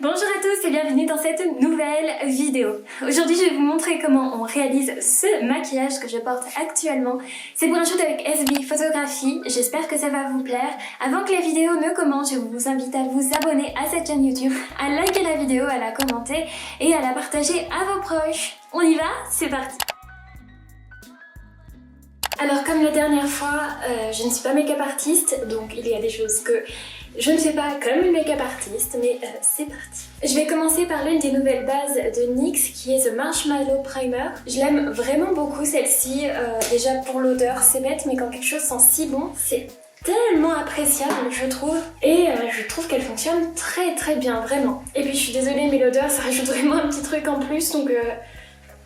Bonjour à tous et bienvenue dans cette nouvelle vidéo. Aujourd'hui je vais vous montrer comment on réalise ce maquillage que je porte actuellement. C'est pour un shoot avec SB Photographie, j'espère que ça va vous plaire. Avant que la vidéo ne commence, je vous invite à vous abonner à cette chaîne YouTube, à liker la vidéo, à la commenter et à la partager à vos proches. On y va? C'est parti! Alors comme la dernière fois, je ne suis pas make-up artiste, donc il y a des choses que je ne fais pas comme une make-up artiste, mais c'est parti. Je vais commencer par l'une des nouvelles bases de NYX qui est The Marshmallow Primer. Je l'aime vraiment beaucoup celle-ci, déjà pour l'odeur, c'est bête, mais quand quelque chose sent si bon, c'est tellement appréciable je trouve, et je trouve qu'elle fonctionne très bien, vraiment. Et puis je suis désolée mais l'odeur ça rajoute vraiment un petit truc en plus, donc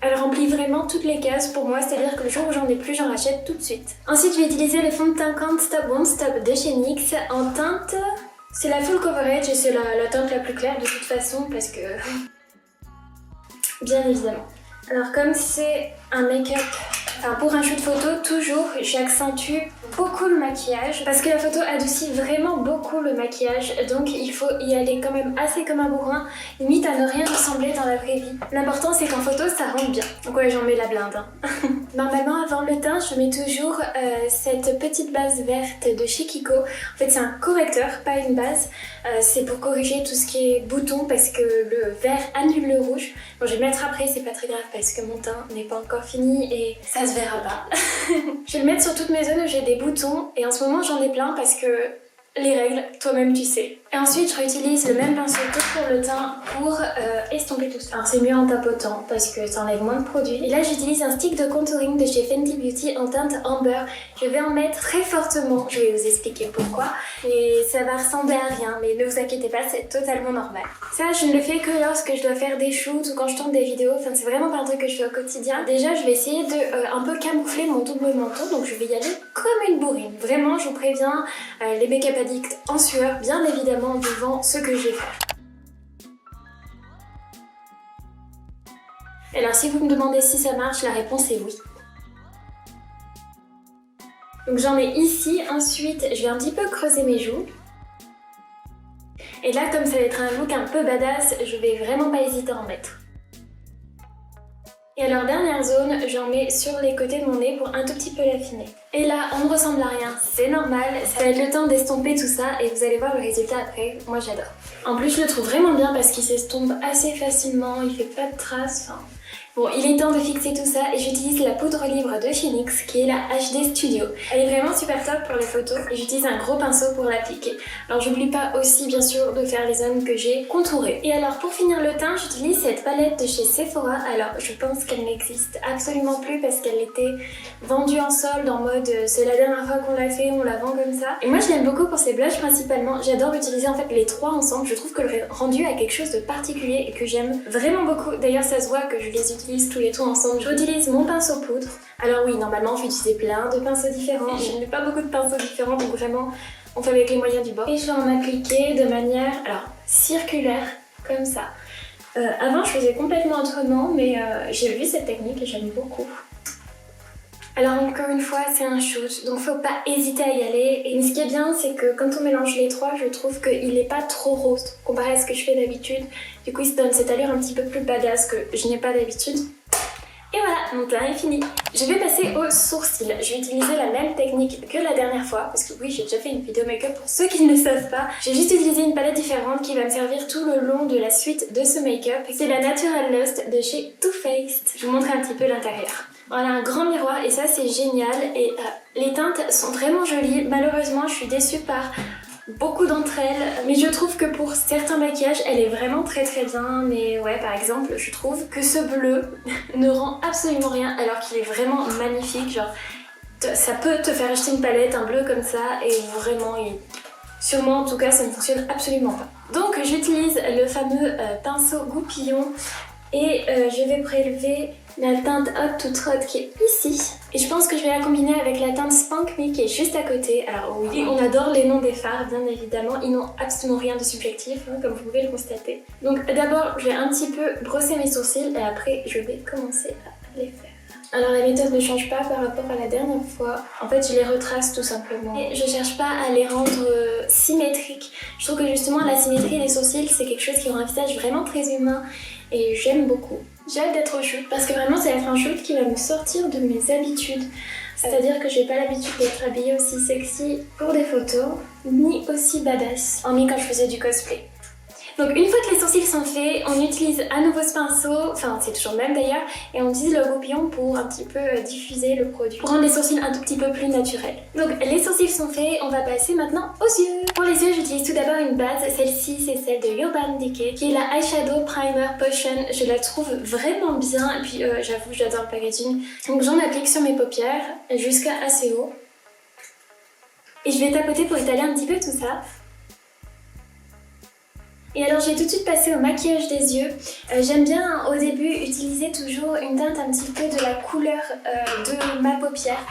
elle remplit vraiment toutes les cases pour moi, c'est-à-dire que le jour où j'en ai plus, j'en rachète tout de suite. Ensuite, je vais utiliser le fond de teint Can't Stop Won't Stop de chez NYX en teinte... C'est la Full Coverage et c'est la teinte la plus claire de toute façon parce que... Bien évidemment. Alors comme c'est un make-up... Enfin pour un shoot photo, toujours j'accentue beaucoup le maquillage parce que la photo adoucit vraiment beaucoup le maquillage, donc il faut y aller quand même assez comme un bourrin, limite à ne rien ressembler dans la vraie vie. L'important c'est qu'en photo ça rende bien. Donc ouais, j'en mets la blinde. Hein. Normalement avant le teint je mets toujours cette petite base verte de chez Kiko. En fait c'est un correcteur, pas une base. C'est pour corriger tout ce qui est boutons parce que le vert annule le rouge. Bon je vais le mettre après, c'est pas très grave parce que mon teint n'est pas encore fini et ça se verra pas. Je vais le mettre sur toutes mes zones où j'ai des boutons et en ce moment j'en ai plein parce que les règles, toi-même tu sais. Et ensuite je réutilise le même pinceau que pour le teint pour estomper tout ça. Alors c'est mieux en tapotant parce que ça enlève moins de produits. Et là j'utilise un stick de contouring de chez Fenty Beauty en teinte Amber. Je vais en mettre très fortement, je vais vous expliquer pourquoi. Et ça va ressembler à rien, mais ne vous inquiétez pas, c'est totalement normal. Ça je ne le fais que lorsque je dois faire des shoots ou quand je tourne des vidéos. Enfin c'est vraiment pas un truc que je fais au quotidien. Déjà je vais essayer de un peu camoufler mon double menton, donc je vais y aller comme une bourrine. Vraiment je vous préviens, les make-up addicts en sueur, bien évidemment devant ce que je vais faire. Alors si vous me demandez si ça marche, la réponse est oui. Donc j'en ai ici, ensuite je vais un petit peu creuser mes joues. Et là comme ça va être un look un peu badass, je vais vraiment pas hésiter à en mettre. Et alors dernière zone, j'en mets sur les côtés de mon nez pour un tout petit peu l'affiner. Et là, on ne ressemble à rien, c'est normal, ça va être le temps d'estomper tout ça et vous allez voir le résultat après, moi j'adore. En plus je le trouve vraiment bien parce qu'il s'estompe assez facilement, il fait pas de traces, enfin... Bon, il est temps de fixer tout ça et j'utilise la poudre libre de chez NYX qui est la HD Studio. Elle est vraiment super top pour les photos et j'utilise un gros pinceau pour l'appliquer. Alors j'oublie pas aussi bien sûr de faire les zones que j'ai contourées. Et alors pour finir le teint, j'utilise cette palette de chez Sephora. Alors je pense qu'elle n'existe absolument plus parce qu'elle était vendue en solde en mode c'est la dernière fois qu'on l'a fait, on la vend comme ça. Et moi je l'aime beaucoup pour ses blushs principalement. J'adore utiliser en fait les trois ensemble. Je trouve que le rendu a quelque chose de particulier et que j'aime vraiment beaucoup. D'ailleurs ça se voit que je les utilise tous les trois ensemble. J'utilise mon pinceau poudre. Alors oui, normalement, on peut utiliser plein de pinceaux différents. Je n'ai pas beaucoup de pinceaux différents, donc vraiment, on fait avec les moyens du bord. Et je vais en appliquer de manière, alors, circulaire, comme ça. Avant, je faisais complètement autrement, mais j'ai vu cette technique et j'aime beaucoup. Alors encore une fois, c'est un shoot, donc faut pas hésiter à y aller. Et ce qui est bien, c'est que quand on mélange les trois, je trouve qu'il n'est pas trop rose comparé à ce que je fais d'habitude. Du coup, il se donne cette allure un petit peu plus badass que je n'ai pas d'habitude. Et voilà, mon teint est fini. Je vais passer au sourcil. Je vais utiliser la même technique que la dernière fois, parce que oui, j'ai déjà fait une vidéo make-up pour ceux qui ne le savent pas. J'ai juste utilisé une palette différente qui va me servir tout le long de la suite de ce make-up. C'est la Natural Lost de chez Too Faced. Je vous montre un petit peu l'intérieur. Voilà un grand miroir et ça c'est génial et les teintes sont vraiment jolies. Malheureusement je suis déçue par beaucoup d'entre elles, mais je trouve que pour certains maquillages elle est vraiment très bien. Mais ouais, par exemple je trouve que ce bleu ne rend absolument rien alors qu'il est vraiment magnifique. Genre ça peut te faire acheter une palette, un bleu comme ça et vraiment sur moi en tout cas ça ne fonctionne absolument pas. Donc j'utilise le fameux pinceau goupillon et je vais prélever la teinte Hot to Trot qui est ici. Et je pense que je vais la combiner avec la teinte Spank Me qui est juste à côté. Alors oui, on adore les noms des fards bien évidemment, ils n'ont absolument rien de subjectif hein, comme vous pouvez le constater. Donc d'abord je vais un petit peu brosser mes sourcils et après je vais commencer à les faire. Alors la méthode ne change pas par rapport à la dernière fois. En fait, je les retrace tout simplement. Et je cherche pas à les rendre symétriques. Je trouve que justement la symétrie des sourcils, c'est quelque chose qui rend un visage vraiment très humain et j'aime beaucoup. J'ai hâte d'être au shoot parce que vraiment ça va être un shoot qui va me sortir de mes habitudes. C'est-à-dire que j'ai pas l'habitude d'être habillée aussi sexy pour des photos, ni aussi badass, hormis quand je faisais du cosplay. Donc une fois que les sourcils sont faits, on utilise à nouveau ce pinceau, enfin c'est toujours le même d'ailleurs, et on utilise le goupillon pour un petit peu diffuser le produit, pour rendre les sourcils un tout petit peu plus naturels. Donc les sourcils sont faits, on va passer maintenant aux yeux. Pour les yeux, j'utilise tout d'abord une base, celle-ci c'est celle de Urban Decay, qui est la Eyeshadow Primer Potion. Je la trouve vraiment bien, et puis j'avoue j'adore le packaging. Donc j'en applique sur mes paupières jusqu'à assez haut. Et je vais tapoter pour étaler un petit peu tout ça. Et alors je vais tout de suite passer au maquillage des yeux. J'aime bien au début utiliser toujours une teinte un petit peu de la couleur de ma paupière.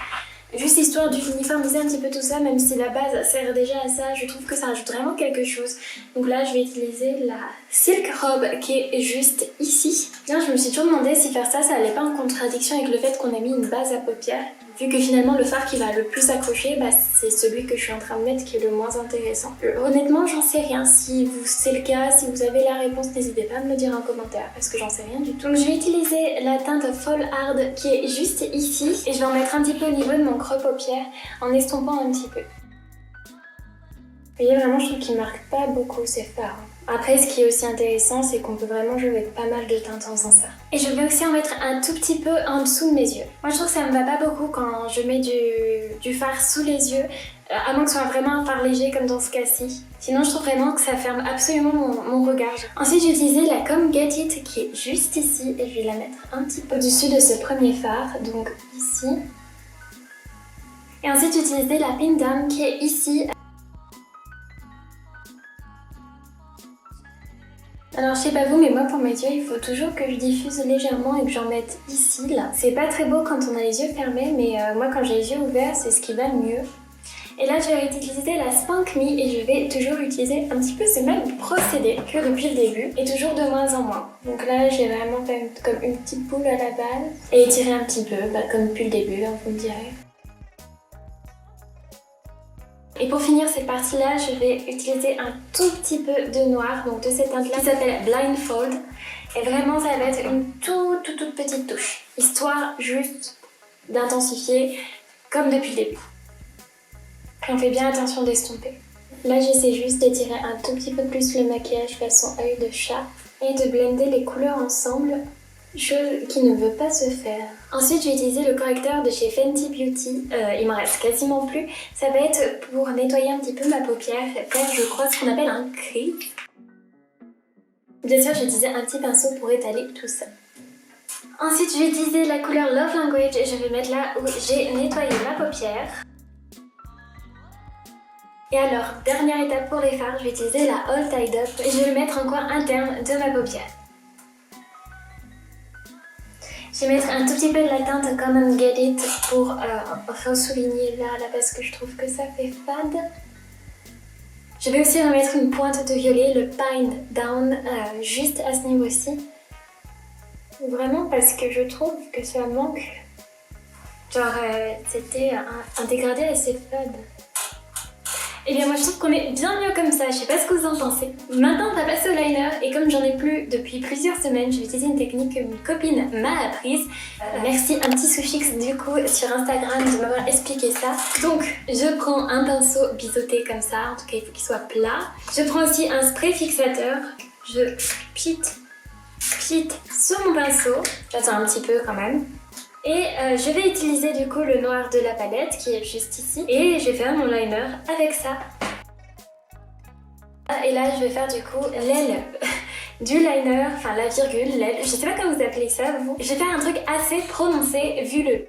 Juste histoire d'uniformiser un petit peu tout ça, même si la base sert déjà à ça, je trouve que ça rajoute vraiment quelque chose. Donc là je vais utiliser la Silk Robe qui est juste ici. Bien, je me suis toujours demandé si faire ça, ça allait pas en contradiction avec le fait qu'on a mis une base à paupières. Vu que finalement le fard qui va le plus accrocher, c'est celui que je suis en train de mettre qui est le moins intéressant. Honnêtement, j'en sais rien. Si c'est le cas, si vous avez la réponse, n'hésitez pas à me le dire en commentaire parce que j'en sais rien du tout. Donc je vais utiliser la teinte Fall Hard qui est juste ici et je vais en mettre un petit peu au niveau de mon creux paupière en estompant un petit peu. Vous voyez, vraiment, je trouve qu'il marque pas beaucoup ces fards. Après, ce qui est aussi intéressant, c'est qu'on peut vraiment jouer avec pas mal de teintes en faisant ça. Et je vais aussi en mettre un tout petit peu en dessous de mes yeux. Moi, je trouve que ça me va pas beaucoup quand je mets du fard sous les yeux, à moins que ce soit vraiment un fard léger comme dans ce cas-ci. Sinon, je trouve vraiment que ça ferme absolument mon regard. Ensuite, j'ai utilisé la Come Get It qui est juste ici et je vais la mettre un petit peu au-dessus de ce premier fard, donc ici. Et ensuite, j'ai utilisé la Pin Down qui est ici. Alors je sais pas vous, mais moi pour mes yeux il faut toujours que je diffuse légèrement et que j'en mette ici là. C'est pas très beau quand on a les yeux fermés, mais moi quand j'ai les yeux ouverts c'est ce qui va le mieux. Et là je vais utiliser la Spank Me et je vais toujours utiliser un petit peu ce même procédé que depuis le début et toujours de moins en moins. Donc là j'ai vraiment fait comme une petite boule à la balle et étirer un petit peu, comme depuis le début hein, vous me direz. Et pour finir cette partie-là, je vais utiliser un tout petit peu de noir, donc de cette teinte-là qui s'appelle Blindfold. Et vraiment, ça va être une toute petite touche, histoire juste d'intensifier comme depuis le début. Et on fait bien attention d'estomper. Là, j'essaie juste d'étirer un tout petit peu plus le maquillage façon œil de chat et de blender les couleurs ensemble. Chose qui ne veut pas se faire. Ensuite, je vais utiliser le correcteur de chez Fenty Beauty. Il m'en reste quasiment plus. Ça va être pour nettoyer un petit peu ma paupière, faire je crois ce qu'on appelle un crease. Bien sûr, j'ai utilisé un petit pinceau pour étaler tout ça. Ensuite, je vais utiliser la couleur Love Language et je vais mettre là où j'ai nettoyé ma paupière. Et alors, dernière étape pour les fards, je vais utiliser la All Tied Up et je vais le mettre en coin interne de ma paupière. Je vais mettre un tout petit peu de la teinte Come and Get It pour souligner là parce que je trouve que ça fait fade. Je vais aussi remettre une pointe de violet, le Pine Down, juste à ce niveau-ci. Vraiment parce que je trouve que ça manque. Genre, c'était un dégradé assez fade. Et bien moi je trouve qu'on est bien mieux comme ça, je sais pas ce que vous en pensez. Maintenant on va passer au liner et comme j'en ai plus depuis plusieurs semaines, je vais utiliser une technique que une copine m'a apprise. Merci un petit Soufix du coup sur Instagram de m'avoir expliqué ça. Donc je prends un pinceau biseauté comme ça, en tout cas il faut qu'il soit plat. Je prends aussi un spray fixateur, je pite sur mon pinceau, j'attends un petit peu quand même. Et je vais utiliser du coup le noir de la palette qui est juste ici. Et je vais faire mon liner avec ça. Et là je vais faire du coup l'aile du liner, enfin la virgule, l'aile. Je sais pas comment vous appelez ça vous. Je vais faire un truc assez prononcé vu le...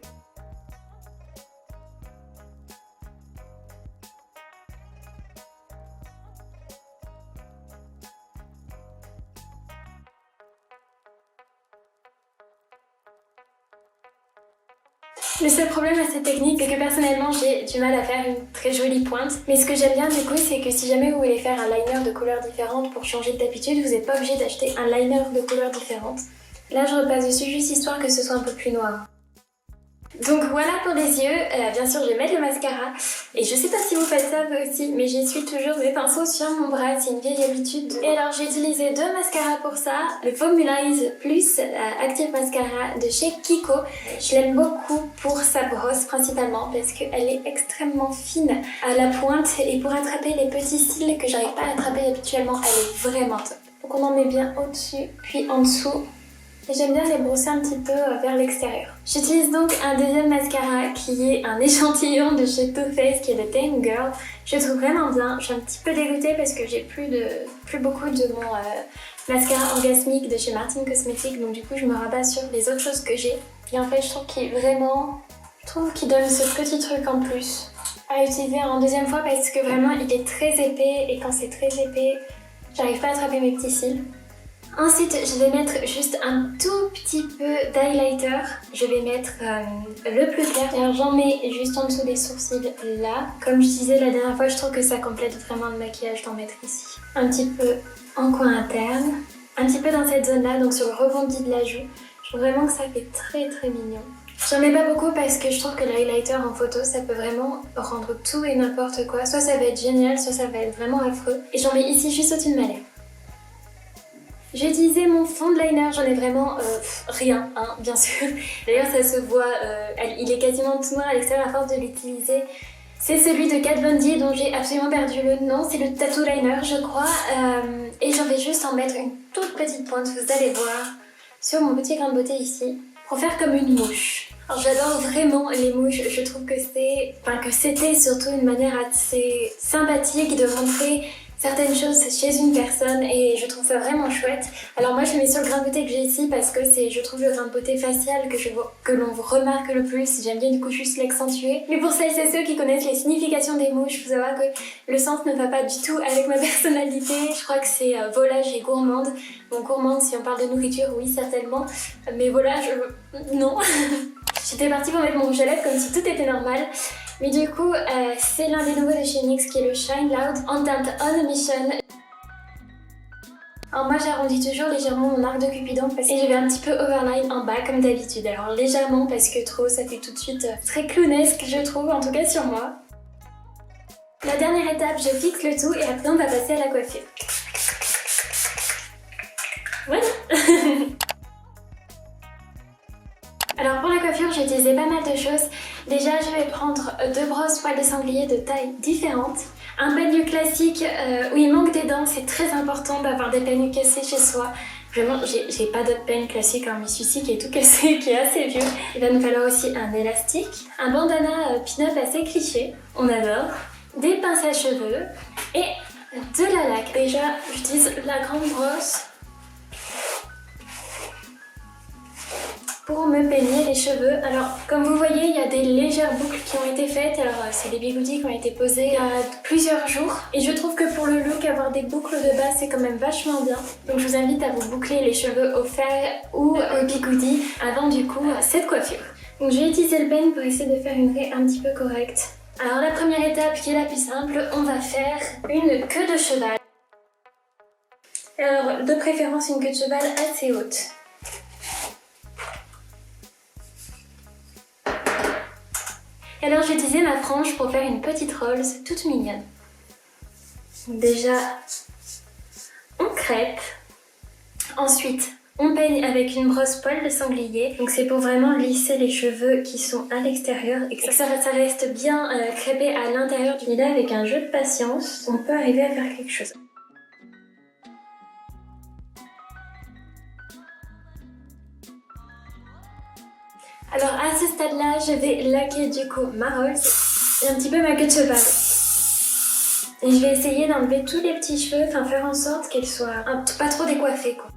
Le seul problème à cette technique, c'est que personnellement j'ai du mal à faire une très jolie pointe. Mais ce que j'aime bien du coup, c'est que si jamais vous voulez faire un liner de couleurs différentes pour changer d'habitude, vous n'êtes pas obligé d'acheter un liner de couleurs différentes. Là je repasse dessus juste histoire que ce soit un peu plus noir. Donc voilà pour les yeux, bien sûr je vais mettre le mascara et je sais pas si vous faites ça vous aussi mais j'essuie toujours mes pinceaux sur mon bras, c'est une vieille habitude. Et alors j'ai utilisé deux mascaras pour ça, le Formulise plus Active Mascara de chez Kiko. Je l'aime beaucoup pour sa brosse principalement parce qu'elle est extrêmement fine à la pointe et pour attraper les petits cils que j'arrive pas à attraper habituellement, elle est vraiment top. Donc on en met bien au-dessus puis en dessous. Et j'aime bien les brosser un petit peu vers l'extérieur. J'utilise donc un deuxième mascara qui est un échantillon de chez Too Faced qui est le Tame Girl. Je le trouve vraiment bien. Je suis un petit peu dégoûtée parce que j'ai plus beaucoup de mon mascara orgasmique de chez Martin Cosmetics. Donc du coup je me rabats sur les autres choses que j'ai. Et en fait je trouve qu'il donne ce petit truc en plus à utiliser en deuxième fois parce que vraiment il est très épais et quand c'est très épais, j'arrive pas à attraper mes petits cils. Ensuite, je vais mettre juste un tout petit peu d'highlighter. Je vais mettre le plus clair. Alors j'en mets juste en dessous des sourcils là. Comme je disais la dernière fois, je trouve que ça complète vraiment le maquillage d'en mettre ici. Un petit peu en coin interne. Un petit peu dans cette zone là, donc sur le rebondi de la joue. Je trouve vraiment que ça fait très très mignon. J'en mets pas beaucoup parce que je trouve que le highlighter en photo, ça peut vraiment rendre tout et n'importe quoi. Soit ça va être génial, soit ça va être vraiment affreux. Et j'en mets ici juste au-dessus de ma lèvre. J'ai utilisé mon fond de liner, j'en ai vraiment rien, hein, bien sûr. D'ailleurs ça se voit, il est quasiment tout noir à l'extérieur à force de l'utiliser. C'est celui de Kat Von D dont j'ai absolument perdu le nom, c'est le Tattoo Liner je crois. Et j'en vais juste en mettre une toute petite pointe, vous allez voir, sur mon petit grain de beauté ici, pour faire comme une mouche. Alors j'adore vraiment les mouches, je trouve que c'était surtout une manière assez sympathique de montrer certaines choses chez une personne et je trouve ça vraiment chouette. Alors moi je le mets sur le grain de beauté que j'ai ici parce que c'est, je trouve, le grain de beauté facial que l'on remarque le plus. J'aime bien du coup juste l'accentuer. Mais pour celles et ceux qui connaissent les significations des mouches, il faut savoir que le sens ne va pas du tout avec ma personnalité. Je crois que c'est volage et gourmande. Bon, gourmande si on parle de nourriture, oui certainement. Mais volage, non. J'étais partie pour mettre mon rouge à lèvres comme si tout était normal. Mais du coup, c'est l'un des nouveaux de chez NYX qui est le Shine Loud en teinte On a Mission. Alors moi j'arrondis toujours légèrement mon arc de Cupidon parce que je vais un petit peu overline en bas comme d'habitude. Alors légèrement parce que trop ça fait tout de suite très clownesque je trouve, en tout cas sur moi. La dernière étape, je fixe le tout et après on va passer à la coiffure. Voilà. Alors pour la coiffure, j'ai utilisé pas mal de choses. Déjà, je vais prendre deux brosses poils de sanglier de tailles différentes. Un peigne classique où il manque des dents, c'est très important d'avoir des peignes cassées chez soi. Vraiment, j'ai pas d'autres peignes classiques, hein, mais celui-ci qui est tout cassé, qui est assez vieux. Il va nous falloir aussi un élastique, un bandana pin-up assez cliché, on adore, des pinces à cheveux et de la laque. Déjà, j'utilise la grande brosse pour me peigner les cheveux. Alors comme vous voyez, il y a des légères boucles qui ont été faites. Alors c'est des bigoudis qui ont été posés il y a plusieurs jours et je trouve que pour le look, avoir des boucles de base c'est quand même vachement bien. Donc je vous invite à vous boucler les cheveux au fer ou au bigoudi avant du coup cette coiffure. Donc je vais utiliser le peigne pour essayer de faire une raie un petit peu correcte. Alors la première étape qui est la plus simple, on va faire une queue de cheval. Alors de préférence une queue de cheval assez haute. Et alors j'ai utilisé ma frange pour faire une petite rose toute mignonne. Déjà, on crêpe. Ensuite, on peigne avec une brosse poil de sanglier. Donc c'est pour vraiment lisser les cheveux qui sont à l'extérieur et que ça reste bien crêpé à l'intérieur du nid. Avec un jeu de patience, on peut arriver à faire quelque chose. Alors à ce stade-là, je vais laquer du coup ma rose et un petit peu ma queue de cheval. Et je vais essayer d'enlever tous les petits cheveux, enfin faire en sorte qu'elle soit pas trop décoiffée quoi.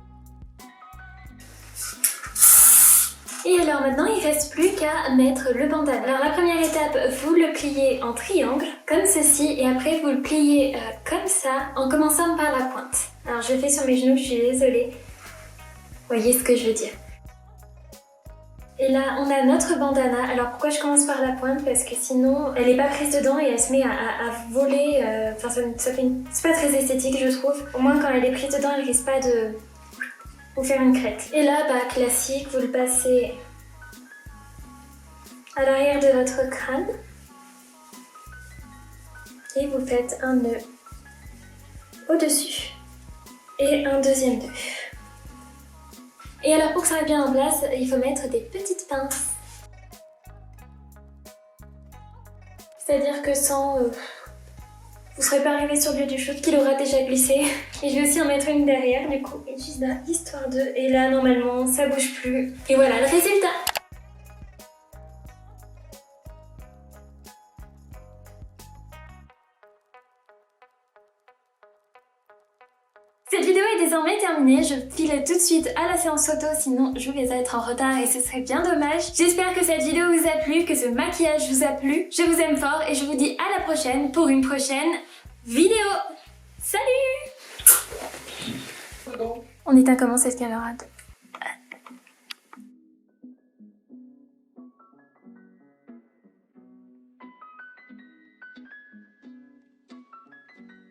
Et alors maintenant, il ne reste plus qu'à mettre le bandana. Alors la première étape, vous le pliez en triangle, comme ceci, et après vous le pliez comme ça, en commençant par la pointe. Alors je le fais sur mes genoux, je suis désolée. Vous voyez ce que je veux dire. Et là, on a notre bandana. Alors pourquoi je commence par la pointe? Parce que sinon, elle n'est pas prise dedans et elle se met à voler. Enfin, c'est pas très esthétique, je trouve. Au moins, quand elle est prise dedans, elle risque pas de vous faire une crête. Et là, bah classique, vous le passez à l'arrière de votre crâne. Et vous faites un nœud au-dessus et un deuxième nœud. Et alors pour que ça reste bien en place, il faut mettre des petites pinces. C'est-à-dire que sans... vous ne serez pas arrivé sur le lieu du shoot qu'il aura déjà glissé. Et je vais aussi en mettre une derrière du coup, et juste là, histoire de... Et là normalement ça bouge plus. Et voilà le résultat. Cette vidéo est désormais terminée, je file tout de suite à la séance photo, sinon je vais être en retard et ce serait bien dommage. J'espère que cette vidéo vous a plu, que ce maquillage vous a plu. Je vous aime fort et je vous dis à la prochaine pour une prochaine vidéo. Salut! On éteint comment cette caméra?